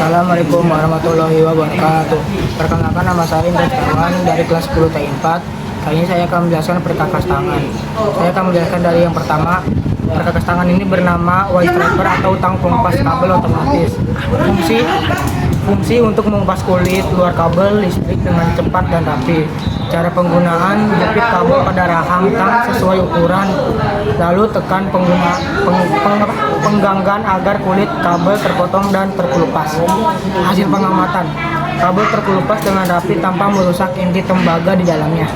Assalamualaikum warahmatullahi wabarakatuh. Perkenalkan, nama saya Indra Setiawan dari kelas 10 TI 4. Kali ini saya akan menjelaskan perkakas tangan. Saya akan menjelaskan dari yang pertama. Perkakas tangan ini bernama wire striper atau tang pengumpas kabel otomatis. Fungsi untuk mengupas kulit luar kabel listrik dengan cepat dan rapi. Cara penggunaan: jepit kabel pada rahang tang sesuai ukuran, lalu tekan pengganggan agar kulit kabel terpotong dan terkelupas. Hasil pengamatan: kabel terkelupas dengan rapi tanpa merusak inti tembaga di dalamnya.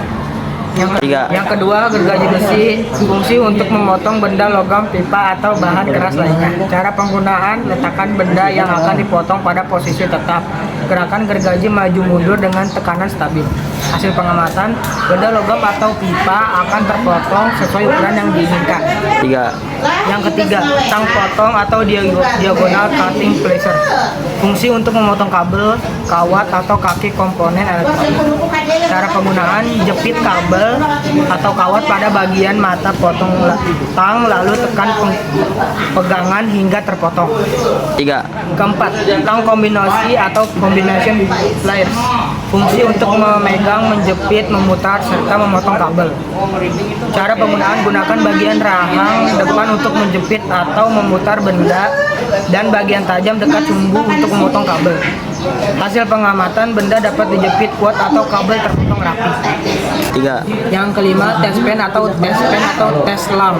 Yang kedua, gergaji besi. Fungsi untuk memotong benda logam, pipa, atau bahan keras lainnya. Cara penggunaan: letakkan benda yang akan dipotong pada posisi tetap. Gerakan gergaji maju mundur dengan tekanan stabil. Hasil pengamatan: benda logam atau pipa akan terpotong sesuai ukuran yang diinginkan. Yang ketiga, tang potong atau diagonal cutting placer. Fungsi untuk memotong kabel, kawat, atau kaki komponen elektronik. Cara penggunaan: jepit kabel atau kawat pada bagian mata potong tang, lalu tekan pegangan hingga terpotong. Keempat, tang kombinasi atau combination pliers. Fungsi untuk memegang, menjepit, memutar, serta memotong kabel. Cara penggunaan: gunakan bagian rahang depan untuk menjepit atau memutar benda dan bagian tajam dekat sumbu untuk memotong kabel. Hasil pengamatan: benda dapat dijepit kuat atau kabel terpotong rapi. Yang kelima, test pen atau test lamp.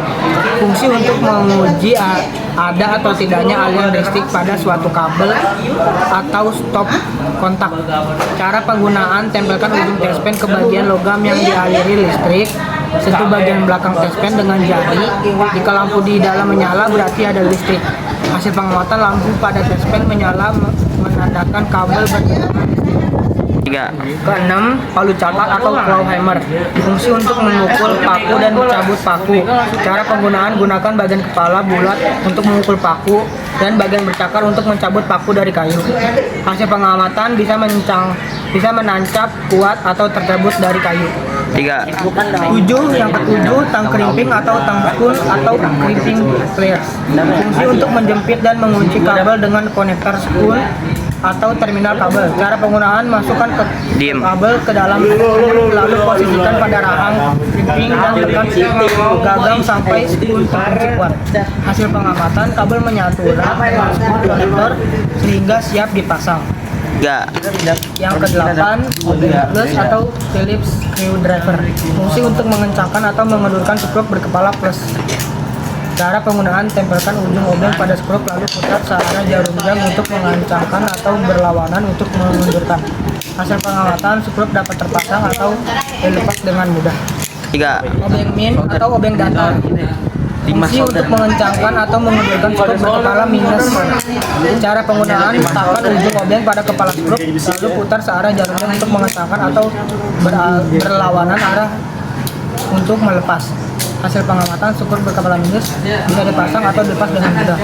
Fungsi untuk menguji ada atau tidaknya aliran listrik pada suatu kabel atau stop kontak. Cara penggunaan: tempelkan ujung test pen ke bagian logam yang dialiri listrik. Sentuh bagian belakang test pen dengan jari. Jika lampu di dalam menyala, berarti ada listrik. Hasil pengamatan: lampu pada test pen menyala menandakan kabel bertegangan. Keenam, palu catak atau claw hammer. Fungsi untuk memukul paku dan mencabut paku. Cara penggunaan: gunakan bagian kepala bulat untuk memukul paku dan bagian bercakar untuk mencabut paku dari kayu. Hasil pengamatan: bisa menancap kuat atau tercabut dari kayu. Yang ketujuh, tang krimping atau tang spool atau crimping pliers. Fungsi untuk menjepit dan mengunci kabel dengan konektor spool atau terminal kabel. Cara penggunaan: masukkan kabel ke dalam spool, lalu posisikan pada rahang crimping dan tekan gagang sampai spool terkunci kuat. Hasil pengamatan: kabel menyatu rapat dengan spool konektor sehingga siap dipasang. Yang kedelapan, plus atau Phillips screwdriver. Fungsi untuk mengencangkan atau mengendurkan skrup berkepala plus. Cara penggunaan: tempelkan ujung obeng pada skrup lalu putar searah jarum jam untuk mengencangkan atau berlawanan untuk mengendurkan. Hasil pengamatan: skrup dapat terpasang atau dilepas dengan mudah. Obeng min atau obeng datar. Fungsi untuk mengencangkan atau mengendurkan skrup berkepala minus. Cara penggunaan: letakkan ujung obeng pada kepala skrup lalu putar searah jarum jam untuk mengencangkan atau berlawanan arah untuk melepas. Hasil pengamatan: skrup berkepala minus bisa dipasang atau dilepas dengan mudah.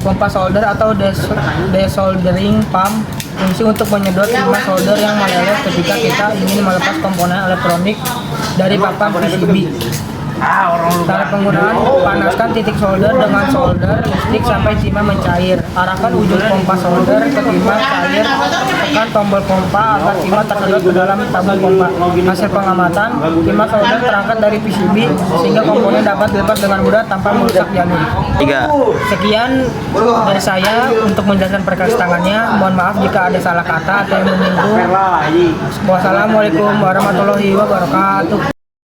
Pompa solder atau desoldering pump. Fungsi untuk menyedot timah solder yang meleleh ketika kita ingin melepas komponen elektronik dari papan PCB. Cara penggunaan: panaskan titik solder dengan solder listrik sampai timah mencair. Arahkan ujung pompa solder ke timah cair. Tekan tombol pompa agar timah tersedot ke dalam tabung pompa. Hasil pengamatan: timah solder terangkat dari PCB sehingga komponen dapat dilepas dengan mudah tanpa merusak janur. Sekian dari saya untuk menjelaskan perkakas tangannya. Mohon maaf jika ada salah kata atau yang menyinggung. Wassalamualaikum warahmatullahi wabarakatuh.